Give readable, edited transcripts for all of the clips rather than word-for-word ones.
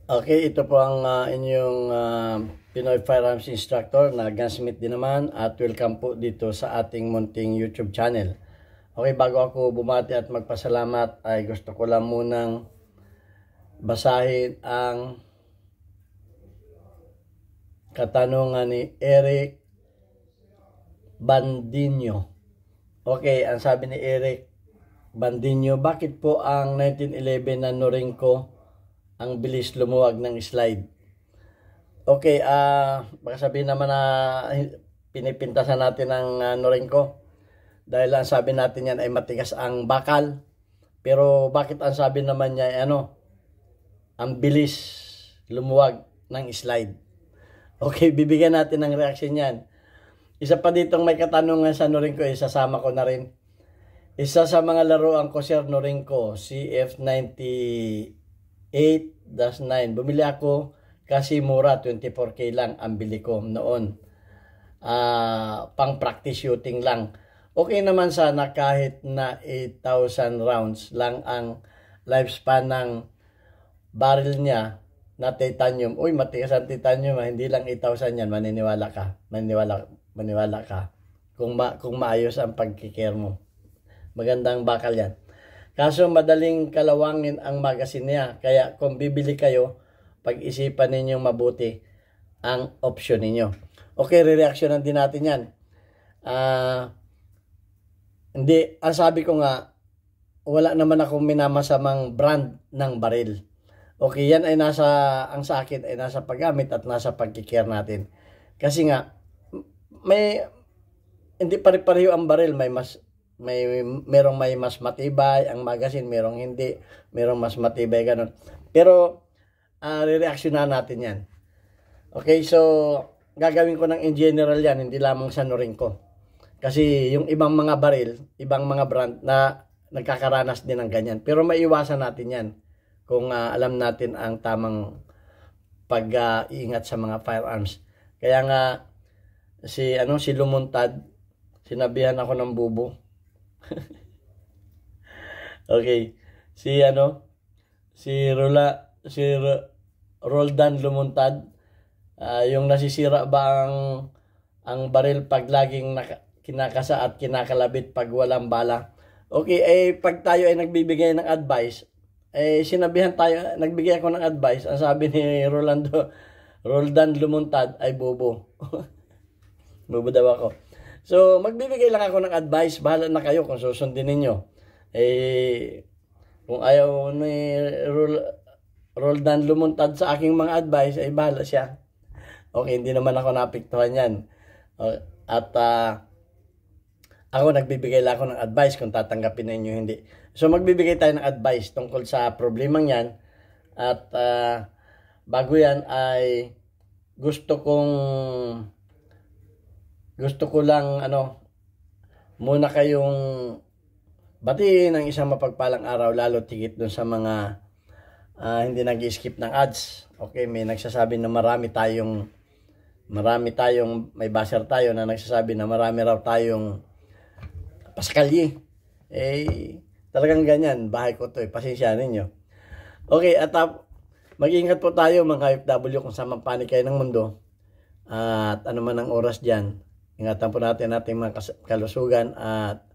Okay, ito po ang inyong Pinoy Firearms Instructor na gunsmith din naman at welcome po dito sa ating munting YouTube channel. Okay, bago ako bumati at magpasalamat ay gusto ko lang munang basahin ang katanungan ni Eric Bandinyo. Okay, ang sabi ni Eric Bandinyo, bakit po ang 1911 na Norinco ang bilis lumuwag ng slide? Okay, baka sabihin naman na pinipintasan natin ang Norinco dahil ang sabi natin yan ay matigas ang bakal. Pero bakit ang sabi naman niya ay ang bilis lumuwag ng slide? Okay, bibigyan natin ng reaction yan. Isa pa ditong may katanungan sa Norinco, isasama ko na rin. Isa sa mga laruan ko, Sir Norinco, CF98-9. Bumili ako kasi mura, 24K lang ang bili ko noon. Pang practice shooting lang. Okay naman sana kahit na 8,000 rounds lang ang lifespan ng barrel niya na titanium. Uy, matigas ang titanium, hindi lang 8,000 yan, maniniwala ka. Maniwala ka. Kung maayos ang pagkikare mo. Magandang bakal yan. Kaso madaling kalawangin ang magazine niya. Kaya kung bibili kayo, pag-isipan ninyong mabuti ang option ninyo. Okay, re-reactionan din natin yan. Hindi, ang sabi ko nga, wala naman akong minamasamang brand ng baril. Okay, yan ay ang sa akin ay nasa paggamit at nasa pagkikare natin. Kasi nga, hindi pare-pareho ang baril, merong may mas matibay ang magazine, merong hindi, merong mas matibay ganun. Pero re-reactionan natin 'yan. Okay, so gagawin ko in general 'yan, hindi lamang sa Norinco. Kasi yung ibang mga baril, ibang mga brand na nagkakaranas din ng ganyan. Pero maiwasan natin 'yan kung alam natin ang tamang pag-iingat sa mga firearms. Kaya nga si Lumuntad, sinabihan ako ng bubo. Okay. Si Roldan Lumuntad, yung nasisira ba ang baril pag laging kinakasa at kinakalabit pag walang bala? Okay, pag tayo ay nagbibigay ng advice, nagbigay ako ng advice, ang sabi ni Roldan Lumuntad ay bobo. Bobo daw ako. So, magbibigay lang ako ng advice. Bahala na kayo kung susundin ninyo. Kung ayaw ni Roldan Lumuntad sa aking mga advice, ay bahala siya. Okay, hindi naman ako napiktuhan yan. At ako nagbibigay lang ako ng advice kung tatanggapin ninyo hindi. So, magbibigay tayo ng advice tungkol sa problemang yan. At bago yan ay gusto ko lang muna kayong batiin ng isang mapagpalang araw, lalo tigit dun sa mga hindi nag-skip ng ads. Okay, may nagsasabi na marami tayong may baser tayo na nagsasabi na marami raw tayong paskalye. Talagang ganyan, bahay ko to, pasensya ninyo. Okay, at mag-ingat po tayo mga OFW kung saan panig kayo ng mundo. At ano man ang oras dyan, ingatan po natin ating mga kalusugan at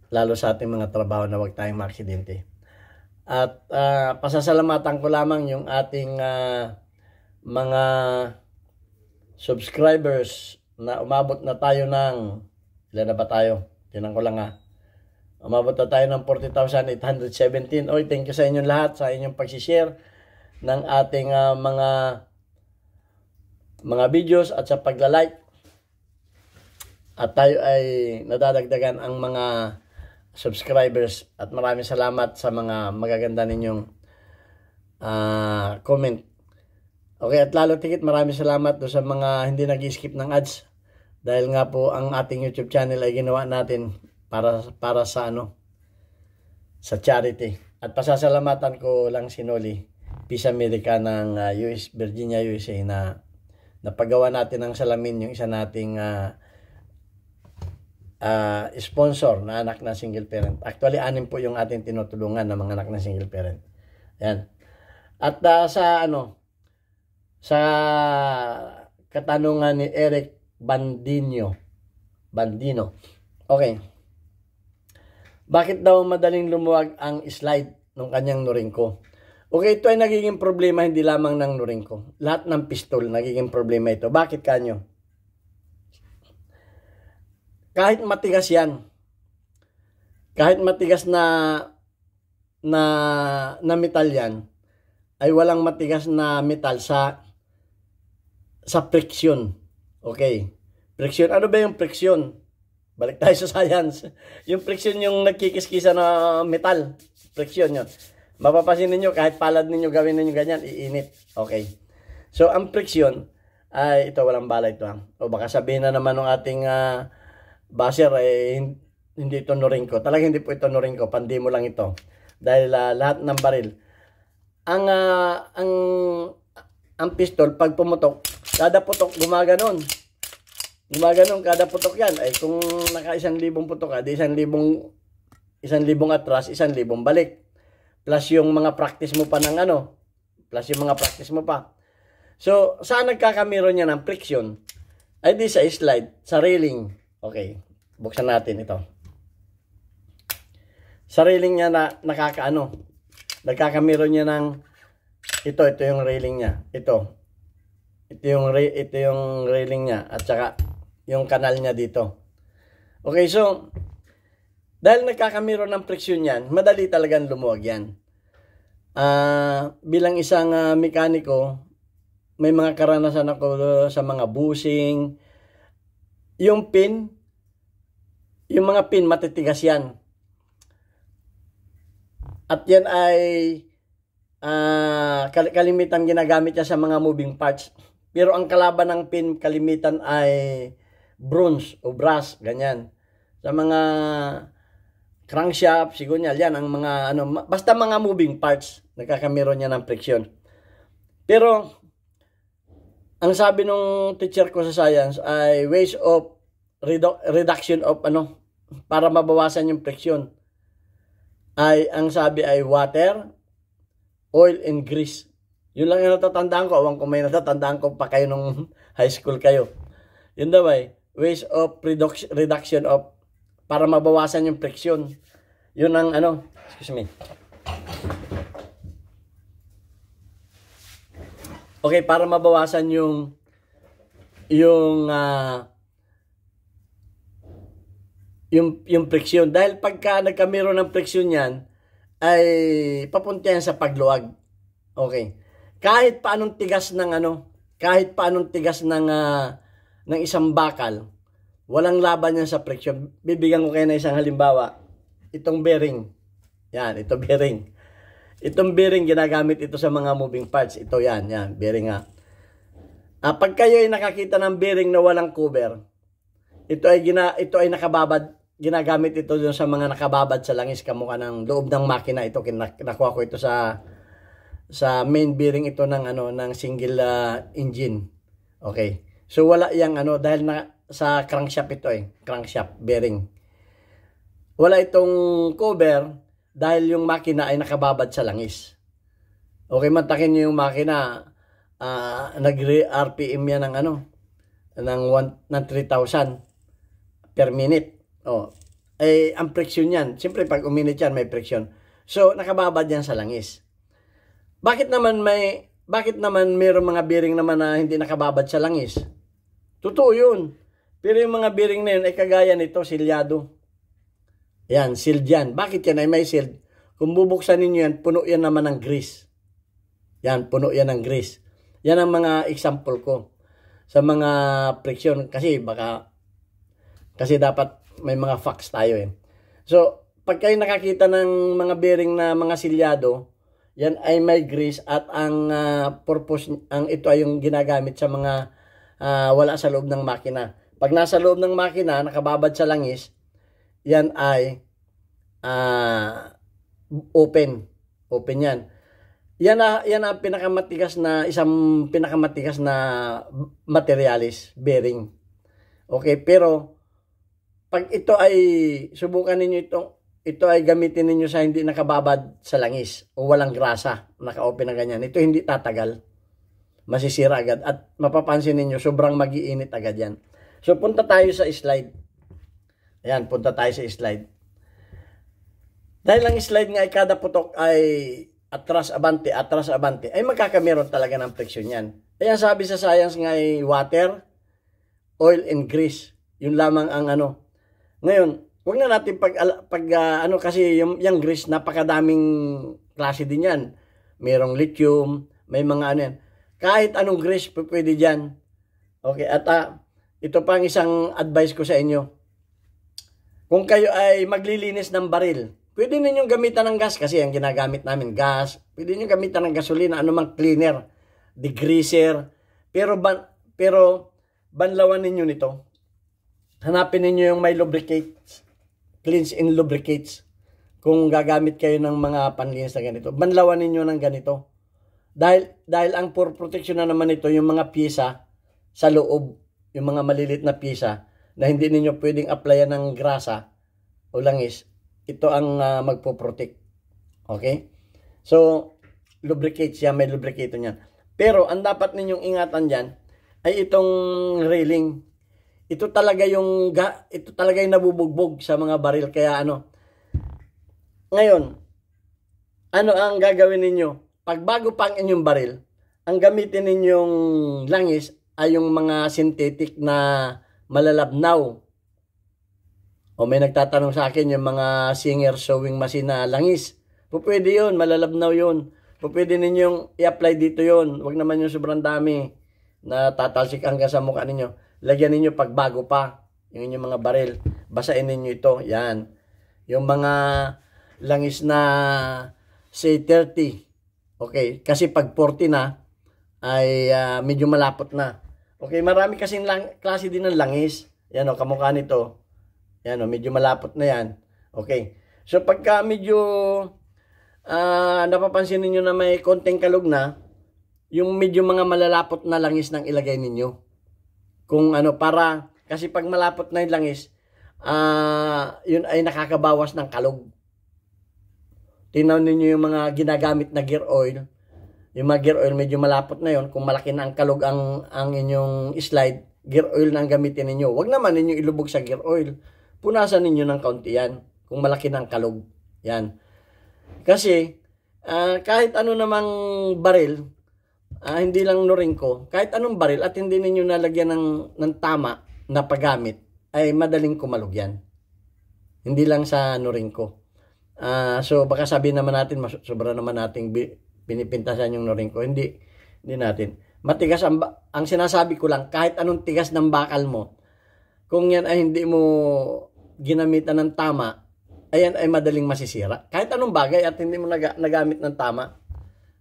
lalo sa ating mga trabaho na huwag tayong maaksidente. At pasasalamatan ko lamang yung ating mga subscribers na umabot na tayo ng, ilan na ba tayo? Tinan ko lang umabot na tayo ng 40,817. Oy, thank you sa inyong lahat sa inyong pag-share ng ating mga videos at sa pagla-like. At tayo ay nadadagdagan ang mga subscribers at maraming salamat sa mga magaganda ninyong comment. Okay, at lalo tigit maraming salamat do sa mga hindi nag-skip ng ads dahil nga po ang ating YouTube channel ay ginawa natin para sa sa charity. At pasasalamatan ko lang si Noli, Peace America ng Virginia, USA na napagawa natin ng salamin yung isa nating sponsor na anak na single parent. Actually, 6 po yung ating tinutulungan na mga anak na single parent. Ayan. At sa katanungan ni Eric Bandino. Okay. Bakit daw madaling lumuwag ang slide ng kanyang Norinco? Okay, ito ay nagiging problema hindi lamang ng Norinco. Lahat ng pistol nagiging problema ito. Bakit kanyo? Kahit matigas yan, kahit matigas na metal yan, ay walang matigas na metal sa friction. Okay. Friction. Ano ba yung friction? Balik tayo sa science. Yung friction yung nagkikiskisa na metal. Friction yun. Mapapansin ninyo, kahit palad ninyo, gawin ninyo ganyan, iinit. Okay. So, ang friction, ay, ito, walang bala ito. O baka sabihin na naman ng ating basher, hindi ito Norinco. Talagang hindi po ito Norinco. Pandemo lang ito. Dahil lahat ng baril. Ang pistol, pag pumutok, kada putok, gumaganon. Gumaganon kada putok yan. Ay kung naka 1,000 putok ka, di 1,000 atras, 1,000 balik. Plus yung mga practice mo pa So, saan nagkakamero niya ng friction? Ay di sa slide, sa railing. Okay, buksan natin ito. Sa railing niya nagkakamero niya ng ito yung railing niya. Ito yung railing niya at saka yung kanal niya dito. Okay, so dahil nagkakamero ng friction yan, madali talagang lumuwag yan. Bilang isang mekaniko, may mga karanasan ako sa mga bushing. Yung mga pin matitigas yan. At yan ay kalimitan ginagamit niya sa mga moving parts. Pero ang kalaban ng pin kalimitan ay bronze o brass, ganyan. Sa mga crankshaft, signal, yan ang mga basta mga moving parts, nagkakamero niya ng friction. Pero ang sabi nung teacher ko sa science ay ways of reduction of para mabawasan yung friction. Ang sabi ay water, oil, and grease. Yun lang yung natatandaan ko. Awang kung may natatandaan ko pa kayo nung high school kayo. Yun daw ay ways of reduction of para mabawasan yung friction. Yun ang excuse me. Okay, para mabawasan yung friction. Dahil pagka nagkamero ng friction yan, ay papunta yan sa pagluwag. Okay. Kahit paanong tigas ng isang bakal, walang laban yan sa friction. Bibigyan ko kayo ng isang halimbawa. Itong bearing. Yan, ito bearing. Itong bearing, ginagamit ito sa mga moving parts. Ito yan, bearing nga. Pag kayo ay nakakita ng bearing na walang cover, ito ay nakababad. Ginagamit ito dun sa mga nakababad sa langis kamukha ng loob ng makina. Ito nakuha ko ito sa main bearing ito ng single engine. Okay. So wala yang dahil sa crankshaft ito crankshaft bearing. Wala itong cover dahil yung makina ay nakababad sa langis. Okay, mantakin niyo yung makina, nag-RPM yan ng 3,000 per minute. Ang friction yan. Siyempre pag uminit yan may friction. So nakababad yan sa langis. Bakit naman mayroong mga bearing naman na hindi nakababad sa langis? Totoo yun. Pero yung mga bearing na yun ay kagaya nito, silyado. Yan, sealed yan. Bakit yan ay may sealed? Kung bubuksan ninyo yan, puno yan naman ng grease. Yan, puno yan ng grease. Yan ang mga example ko sa mga friction. Kasi dapat may mga facts tayo So, pag kayo nakakita ng mga bearing na mga silyado, yan ay may grease at ang purpose, ito ay yung ginagamit sa mga wala sa loob ng makina. Pag nasa loob ng makina, nakababad sa langis, yan ay open yan. Yan ang isang pinakamatigas na materialis, bearing. Okay, pero pag ito ay subukan ninyo ito ay gamitin ninyo sa hindi nakababad sa langis o walang grasa, naka-open na ganyan. Ito hindi tatagal. Masisira agad. At mapapansin ninyo, sobrang mag-iinit agad yan. So, punta tayo sa slide. Ayan, punta tayo sa slide. Dahil ang slide nga ay kada putok ay atras abante, ay magkakameron talaga ng friction yan. Ayan, sabi sa science nga ay water, oil, and grease. Yun lamang ang ano. Ngayon, huwag na natin kasi yung grease, napakadaming klase din yan. Merong lithium, may mga ano yan. Kahit anong grease, pwede dyan. Okay, at ito pa ang isang advice ko sa inyo. Kung kayo ay maglilinis ng baril, pwede ninyong gamitan ng gas kasi ang ginagamit namin, gas. Pwede ninyong gamitan ng gasolina, anumang cleaner, degreaser. Pero banlawan ninyo nito. Hanapin ninyo yung may lubricates, cleans and lubricates. Kung gagamit kayo ng mga panlinis na ganito, banlawan ninyo ng ganito. Dahil ang for protection na naman ito, yung mga pyesa sa loob, yung mga malilit na pyesa na hindi ninyo pwedeng applyan ng grasa o langis, ito ang magpo-protect. Okay? So, lubricates yan, may lubricator niyan. Pero, ang dapat ninyong ingatan dyan ay itong railing. Ito talaga yung nabubugbog sa mga baril. Kaya ngayon, ano ang gagawin ninyo? Pag bago pa ang inyong baril, ang gamitin ninyong langis ay yung mga synthetic na malalabnaw. O may nagtatanong sa akin yung mga Singer sewing machine na langis. Pwede yun, malalabnaw yun. Pwede ninyong i-apply dito yun. Huwag naman yung sobrang dami na tatalsik hanggang sa mukha ninyo. Lagyan ninyo pag bago pa yung inyong mga baril. Basain ninyo ito. Yan. Yung mga langis na say 30. Okay. Kasi pag 40 na ay medyo malapot na. Okay. Marami kasing klase din ng langis. Yan o. Kamukha nito. Yan o. Medyo malapot na yan. Okay. So pagka medyo napapansin ninyo na may konting kalog na, yung medyo mga malalapot na langis nang ilagay ninyo. Kung kasi pag malapot na yung langis, yun ay nakakabawas ng kalog. Tingnan ninyo yung mga ginagamit na gear oil. Yung mga gear oil, medyo malapot na yun. Kung malaki na ang kalog ang inyong slide, gear oil na ang gamitin ninyo. Huwag naman ninyo ilubog sa gear oil. Punasan ninyo ng kaunti yan. Kung malaki na ang kalog. Yan. Kasi, kahit ano namang baril, hindi lang Norinco, kahit anong baril at hindi ninyo nalagyan ng tama na paggamit, ay madaling kumalog yan. Hindi lang sa Norinco. So baka sabihin naman natin, sobra naman nating pinipintasan yung Norinco. Hindi natin. Matigas ang sinasabi ko lang, kahit anong tigas ng bakal mo, kung yan ay hindi mo ginamitan ng tama, ayan ay madaling masisira. Kahit anong bagay at hindi mo nagamit ng tama,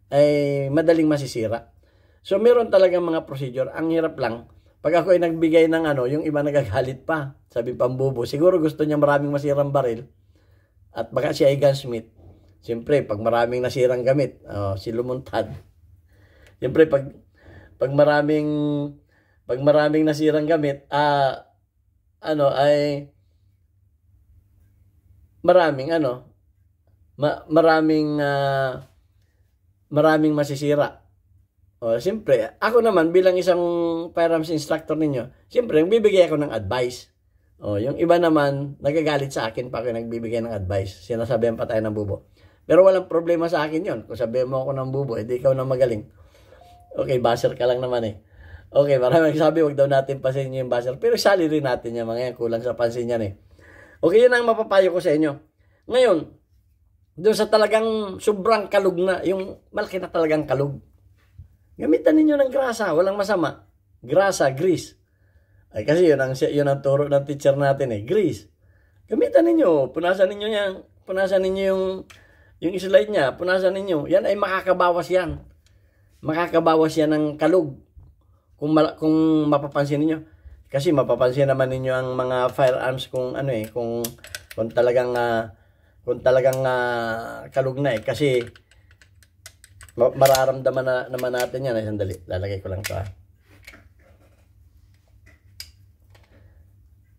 ay madaling masisira. So, meron talagang mga procedure. Ang hirap lang, pag ako ay nagbigay ng yung iba nagagalit pa. Sabi pambubo, siguro gusto niya maraming masirang baril. At baka siya ay gunsmith. Siyempre, pag maraming nasirang gamit, si Lumuntad. Siyempre, pag maraming nasirang gamit, ay maraming masisira. Siyempre, ako naman bilang isang firearms instructor ninyo, siyempre, bibigay ako ng advice. Yung iba naman, nagagalit sa akin pa ako nagbibigay ng advice. Sinasabihan pa tayo ng bubo. Pero walang problema sa akin yon. Kung sabihin mo ako ng bubo, edi ikaw na magaling. Okay, basher ka lang naman eh. Okay, maraming nagsabi, wag daw natin pansinin yung basher. Pero sali rin natin yung mga yan, kulang sa pansin yan eh. Okay, yun ang mapapayo ko sa inyo. Ngayon, doon sa talagang sobrang kalug na, yung malaki na talagang kalug, gamitan ninyo ng grasa, walang masama. Grasa, grease. Ay kasi yun ang turo ng teacher natin eh, grease. Gamitan ninyo, punasan ninyo yung slide niya, punasan ninyo. Yan ay makakabawas yan. Makakabawas yan ng kalug. Kung mapapansin ninyo. Kasi mapapansin naman ninyo ang mga firearms kung talagang kalug na eh. Kasi mararamdaman naman natin yan. Sandali, lalagay ko lang ito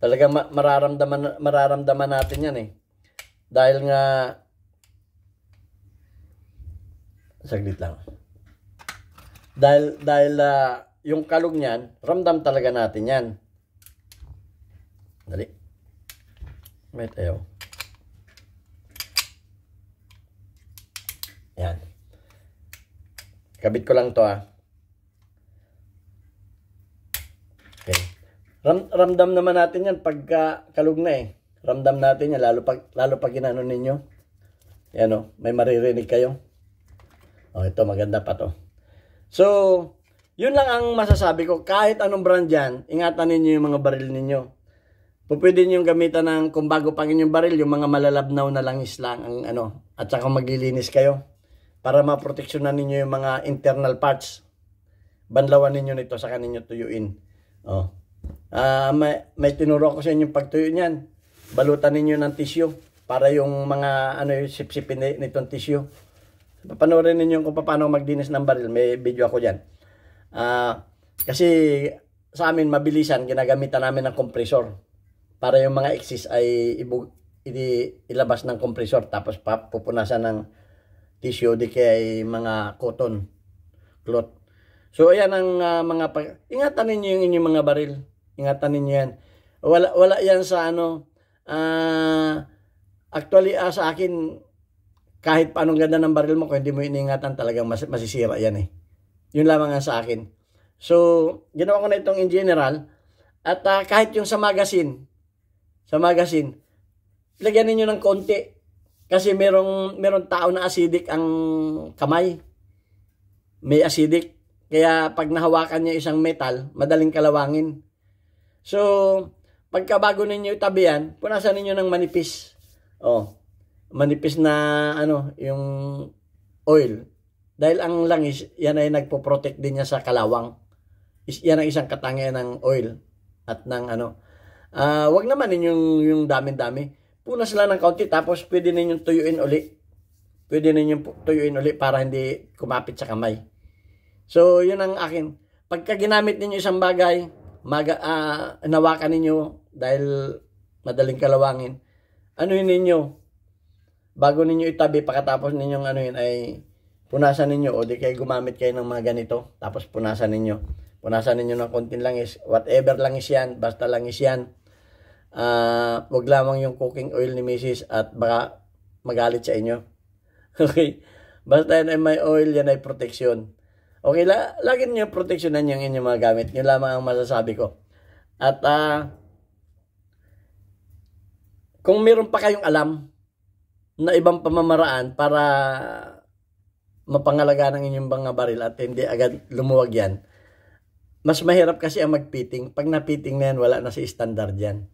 Talagang mararamdaman natin yan eh. Dahil nga, saglit lang. Dahil yung kalog niyan, ramdam talaga natin yan. Dali. May tayo. Yan. Kabit ko lang to Okay. Ramdam naman natin yan pagka kalog na Ramdam natin yan lalo pag ginano ninyo. Yan may maririnig kayo. Ito maganda pa to. So, yun lang ang masasabi ko. Kahit anong brand yan, ingatan ninyo yung mga baril ninyo. Pwede nyo gamitan ng kung bago pang inyong baril, yung mga malalabnaw na langis lang ang at saka maglilinis kayo para maproteksyonan ninyo yung mga internal parts. Banlawan ninyo nito sa ninyo tuyuin. May tinuro ko sa inyo pagtuyo niyan. Balutan ninyo ng tissue para yung mga yung sip-sipin nitong tissue. Papanoorin ninyo kung paano magdinis ng baril. May video ako diyan. Kasi sa amin mabilisan, ginagamitan namin ng kompresor para yung mga excess ay ilabas ng kompresor tapos pupunasan ng tissue di kaya mga cotton cloth. So ayan ang ingatan ninyo yung inyong mga baril. Ingatan ninyo yan. Wala yan sa actually sa akin kahit paano ganda ng baril mo kung hindi mo iniingatan talagang masisira yan Yun lamang ang sa akin. So ginawa ko na itong in general at kahit yung sa magazine lagyan ninyo ng konti kasi meron tao na acidic ang kamay. May acidic. Kaya pag nahawakan niya isang metal, madaling kalawangin. So, pagka bago ninyo itabi yan, punasan ninyo ng manipis. Manipis na yung oil. Dahil ang langis, yan ay nagpo-protect din niya sa kalawang. Yan ang isang katangian ng oil at ng wag naman yung dami-dami. Punas lang ng kaunti tapos pwede ninyong tuyuin uli. Para hindi kumapit sa kamay. So, yun ang akin. Pagka ginamit ninyo isang bagay, nawakan ninyo dahil madaling kalawangin. Ninyo? Bago ninyo itabi, pagkatapos ninyong ay punasan ninyo o di kayo gumamit kayo ng mga ganito. Tapos punasan ninyo. Punasan ninyo ng konting langis. Whatever langis yan, basta langis yan. Wag lamang yung cooking oil ni Mrs. at baka magalit sa inyo. Okay? Basta yan ay may oil, yan ay protection. Okay, lagi niyo proteksyonan yung inyong mga gamit. Yun lamang ang masasabi ko. At kung meron pa kayong alam na ibang pamamaraan para mapangalagaan ang inyong mga baril at hindi agad lumuwag yan, mas mahirap kasi ang magpiting. Pag napiting na yan, wala na si standard yan.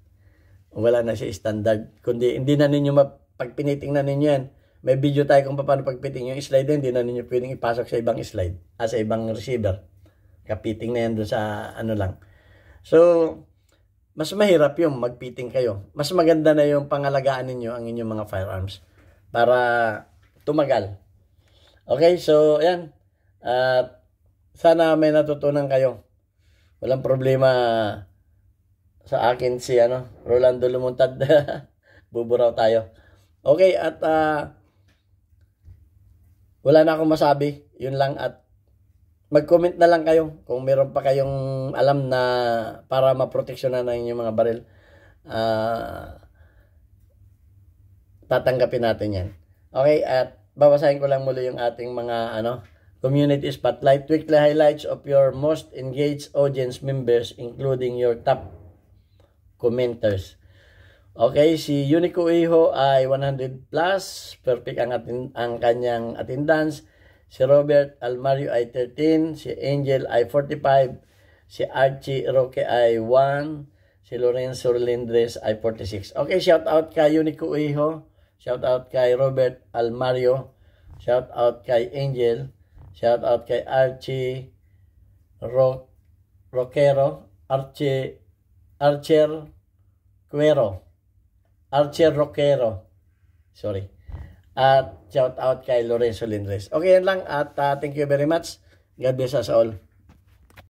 Wala na si standard. Kundi hindi na ninyo pag piniting na ninyo yan, may video tayo kung paano pagpiting. Yung slide hindi na ninyo pwedeng ipasok sa ibang slide. Sa ibang receiver. Kapiting na yan doon sa lang. So, mas mahirap yung magpiting kayo. Mas maganda na yung pangalagaan ninyo ang inyong mga firearms. Para tumagal. Okay, so, ayan. Sana may natutunan kayo. Walang problema sa akin si Rolando Lumuntad. Buburaw tayo. Okay, at wala na akong masabi. Yun lang at mag-comment na lang kayo kung meron pa kayong alam na para maproteksyonan ng inyong mga baril. Tatanggapin natin yan. Okay, at babasahin ko lang muli yung ating mga community spotlight. Weekly highlights of your most engaged audience members including your top commenters. Okay, si Unico Iho ay 100 plus. Perfect ang kanyang attendance. Si Robert Almario ay 13. Si Angel ay 45. Si Archie Roque ay 1. Si Lorenzo Lindres ay 46. Okay, shout out kay Unico Iho. Shout out kay Robert Almario. Shout out kay Angel. Shout out kay Archie Roquero. Archer Roquero. Sorry. At shout out kay Lorenzo Lindres. Okay, yan lang. At thank you very much. God bless us all.